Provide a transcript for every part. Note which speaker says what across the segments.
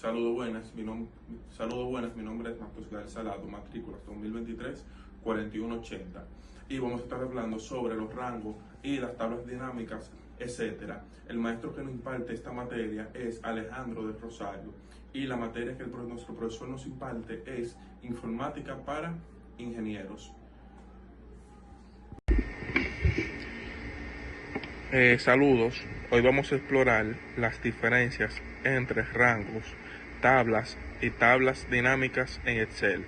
Speaker 1: Saludos buenas, mi nombre es Marcos Gael Salado, matrícula 2023-4180, y vamos a estar hablando sobre los rangos y las tablas dinámicas, etcétera. El maestro que nos imparte esta materia es Alejandro de Rosario, y la materia que nuestro profesor nos imparte es Informática para Ingenieros. Saludos, hoy vamos a explorar las diferencias entre rangos, tablas y tablas dinámicas en Excel.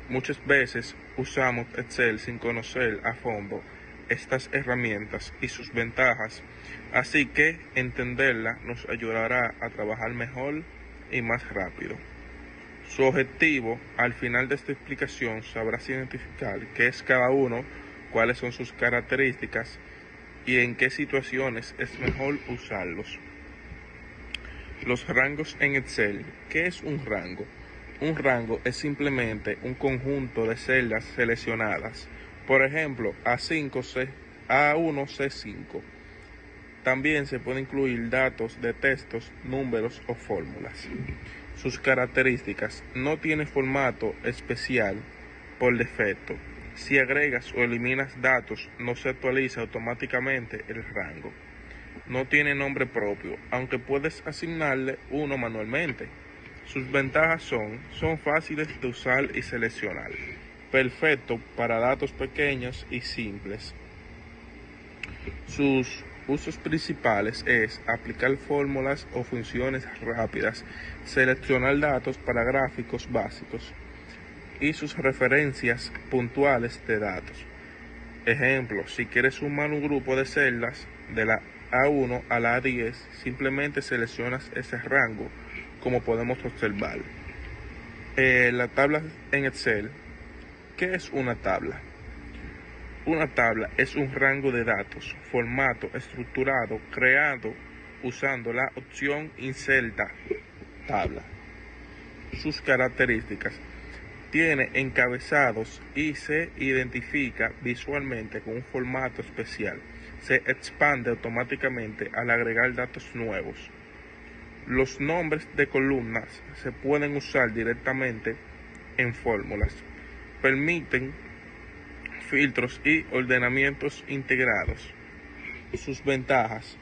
Speaker 1: Muchas veces usamos Excel sin conocer a fondo estas herramientas y sus ventajas, así que entenderla nos ayudará a trabajar mejor y más rápido. Su objetivo, al final de esta explicación, sabrás identificar qué es cada uno, cuáles son sus características y en qué situaciones es mejor usarlos. Los rangos en Excel. ¿Qué es un rango? Un rango es simplemente un conjunto de celdas seleccionadas. Por ejemplo, A1, C5. También se puede incluir datos de textos, números o fórmulas. Sus características. No tiene formato especial por defecto. Si agregas o eliminas datos, no se actualiza automáticamente el rango. No tiene nombre propio, aunque puedes asignarle uno manualmente. Sus ventajas son fáciles de usar y seleccionar. Perfecto para datos pequeños y simples. Sus usos principales es aplicar fórmulas o funciones rápidas, seleccionar datos para gráficos básicos y sus referencias puntuales de datos. Ejemplo, si quieres sumar un grupo de celdas de la A1 a la A10, simplemente seleccionas ese rango, como podemos observar. La tabla en Excel. ¿Qué es una tabla? Una tabla es un rango de datos, formato estructurado, creado usando la opción Inserta tabla. Sus características. Tiene encabezados y se identifica visualmente con un formato especial. Se expande automáticamente al agregar datos nuevos. Los nombres de columnas se pueden usar directamente en fórmulas. Permiten filtros y ordenamientos integrados. Sus ventajas: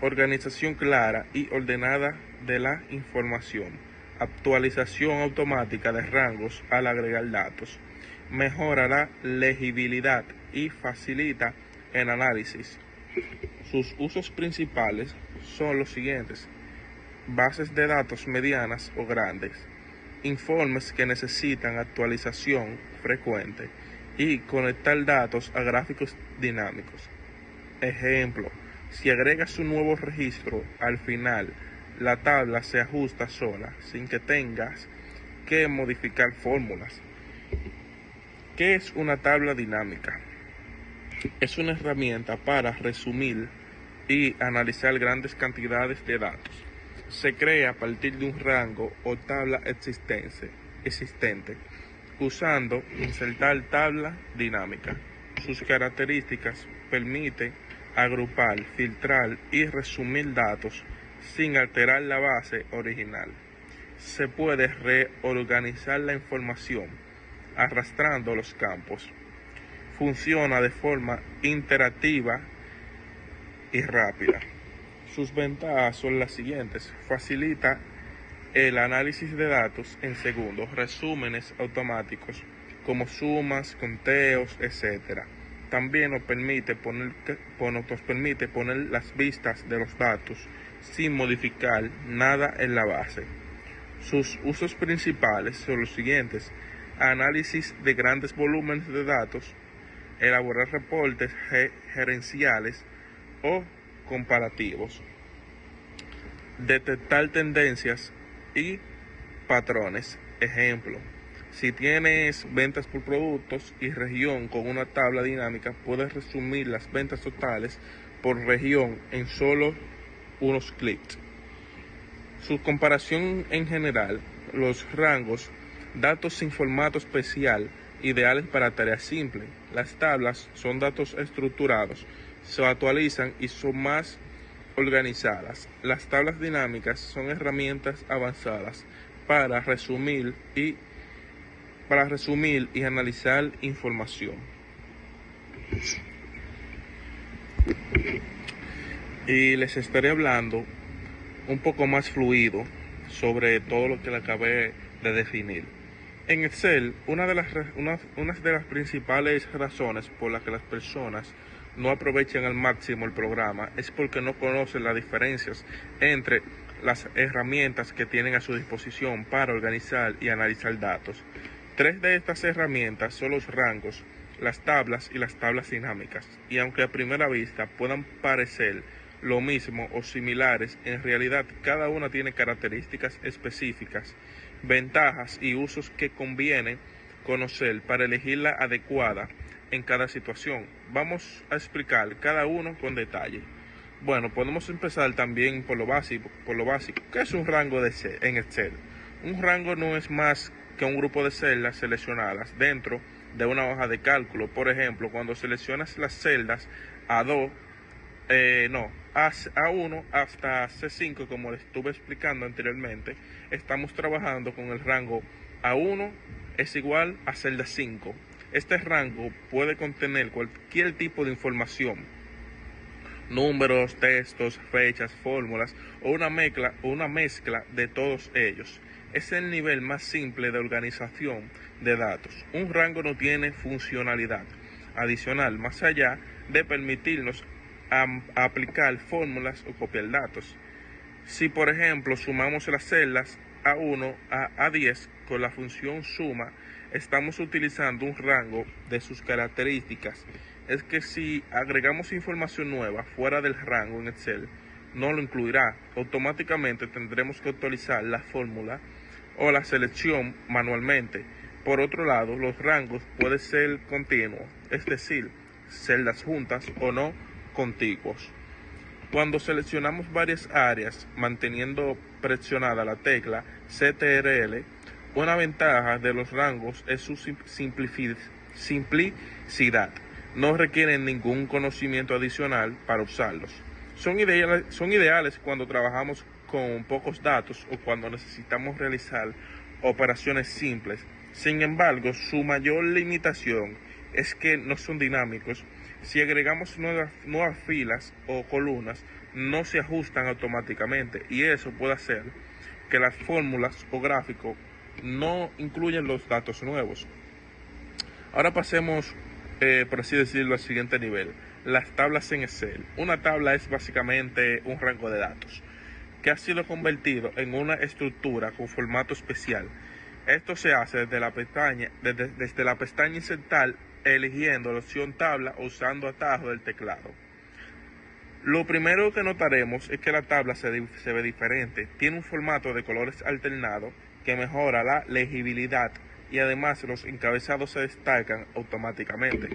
Speaker 1: organización clara y ordenada de la información. Actualización automática de rangos al agregar datos. Mejora la legibilidad y facilita el análisis. Sus usos principales son los siguientes: bases de datos medianas o grandes, informes que necesitan actualización frecuente y conectar datos a gráficos dinámicos. Ejemplo, si agregas un nuevo registro al final, la tabla se ajusta sola, sin que tengas que modificar fórmulas. ¿Qué es una tabla dinámica? Es una herramienta para resumir y analizar grandes cantidades de datos. Se crea a partir de un rango o tabla existente, usando insertar tabla dinámica. Sus características permiten agrupar, filtrar y resumir datos sin alterar la base original. Se puede reorganizar la información arrastrando los campos. Funciona de forma interactiva y rápida. Sus ventajas son las siguientes: facilita el análisis de datos en segundos, resúmenes automáticos como sumas, conteos, etc. También nos permite poner las vistas de los datos sin modificar nada en la base. Sus usos principales son los siguientes: análisis de grandes volúmenes de datos, elaborar reportes gerenciales o comparativos, detectar tendencias y patrones. Ejemplo, si tienes ventas por productos y región con una tabla dinámica, puedes resumir las ventas totales por región en solo unos clics. Su comparación en general. Los rangos, datos sin formato especial, ideales para tareas simples. Las tablas son datos estructurados, se actualizan y son más organizadas. Las tablas dinámicas son herramientas avanzadas para resumir y analizar información. Y les estaré hablando un poco más fluido sobre todo lo que le acabé de definir. En Excel, una de las principales razones por las que las personas no aprovechan al máximo el programa es porque no conocen las diferencias entre las herramientas que tienen a su disposición para organizar y analizar datos. Tres de estas herramientas son los rangos, las tablas y las tablas dinámicas, y aunque a primera vista puedan parecer lo mismo o similares, en realidad cada una tiene características específicas, ventajas y usos que conviene conocer para elegir la adecuada en cada situación. Vamos a explicar cada uno con detalle. Bueno, podemos empezar también por lo básico. ¿Qué es un rango en Excel? Un rango no es más que un grupo de celdas seleccionadas dentro de una hoja de cálculo. Por ejemplo, cuando seleccionas las celdas A2, A1 hasta C5, como les estuve explicando anteriormente, estamos trabajando con el rango A1 es igual a celda 5. Este rango puede contener cualquier tipo de información, números, textos, fechas, fórmulas o una mezcla de todos ellos. Es el nivel más simple de organización de datos. Un rango no tiene funcionalidad adicional más allá de permitirnos aplicar fórmulas o copiar datos. Si por ejemplo sumamos las celdas A1 a A10 con la función suma, estamos utilizando un rango de sus características. Es que si agregamos información nueva fuera del rango en Excel, no lo incluirá. Automáticamente tendremos que actualizar la fórmula o la selección manualmente. Por otro lado, los rangos pueden ser continuos, es decir, celdas juntas o no contiguos. Cuando seleccionamos varias áreas manteniendo presionada la tecla CTRL, una ventaja de los rangos es su simplicidad. No requieren ningún conocimiento adicional para usarlos. Son ideales cuando trabajamos con pocos datos o cuando necesitamos realizar operaciones simples. Sin embargo, su mayor limitación es que no son dinámicos. Si agregamos nuevas filas o columnas, no se ajustan automáticamente y eso puede hacer que las fórmulas o gráficos no incluyan los datos nuevos. Ahora pasemos, por así decirlo, al siguiente nivel: las tablas en Excel. Una tabla es básicamente un rango de datos que ha sido convertido en una estructura con formato especial. Esto se hace desde la pestaña insertar, eligiendo la opción tabla o usando atajo del teclado. Lo primero que notaremos es que la tabla se ve diferente. Tiene un formato de colores alternado que mejora la legibilidad y además los encabezados se destacan automáticamente.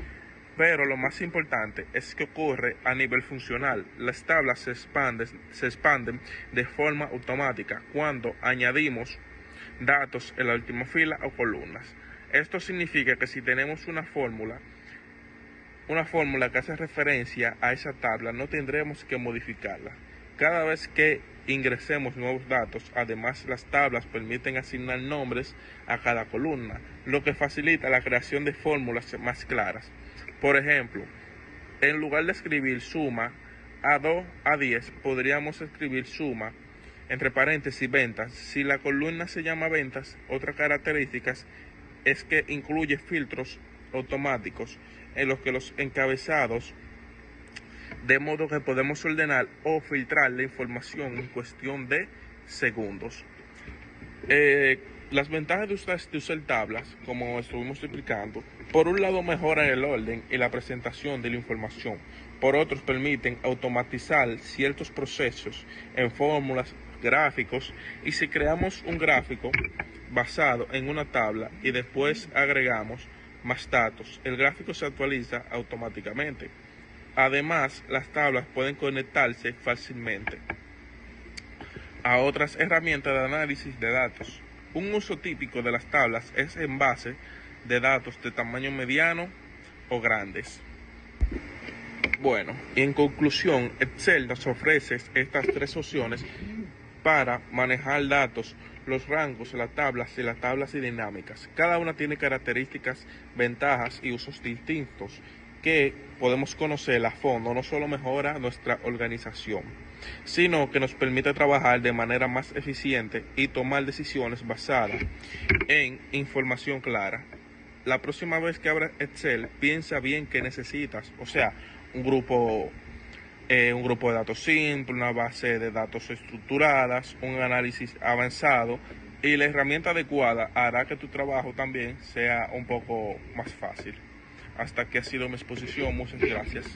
Speaker 1: Pero lo más importante es que ocurre a nivel funcional. Las tablas se expanden de forma automática cuando añadimos datos en la última fila o columnas. Esto significa que si tenemos una fórmula que hace referencia a esa tabla, no tendremos que modificarla. Cada vez que ingresemos nuevos datos, además las tablas permiten asignar nombres a cada columna, lo que facilita la creación de fórmulas más claras. Por ejemplo, en lugar de escribir suma A2 a 10, podríamos escribir suma entre paréntesis ventas. Si la columna se llama ventas, otra característica es que incluye filtros automáticos en los que los encabezados, de modo que podemos ordenar o filtrar la información en cuestión de segundos. Las ventajas de usar tablas, como estuvimos explicando, por un lado mejoran el orden y la presentación de la información, por otros permiten automatizar ciertos procesos en fórmulas, gráficos, y si creamos un gráfico basado en una tabla y después agregamos más datos, el gráfico se actualiza automáticamente. Además, las tablas pueden conectarse fácilmente a otras herramientas de análisis de datos. Un uso típico de las tablas es en base de datos de tamaño mediano o grandes. Bueno, y en conclusión, Excel nos ofrece estas tres opciones para manejar datos, los rangos, las tablas y las tablas dinámicas. Cada una tiene características, ventajas y usos distintos que podemos conocer a fondo. No solo mejora nuestra organización, sino que nos permite trabajar de manera más eficiente y tomar decisiones basadas en información clara. La próxima vez que abras Excel, piensa bien qué necesitas, o sea, un grupo de datos simple, una base de datos estructuradas, un análisis avanzado, y la herramienta adecuada hará que tu trabajo también sea un poco más fácil. Hasta aquí ha sido mi exposición. Muchas gracias.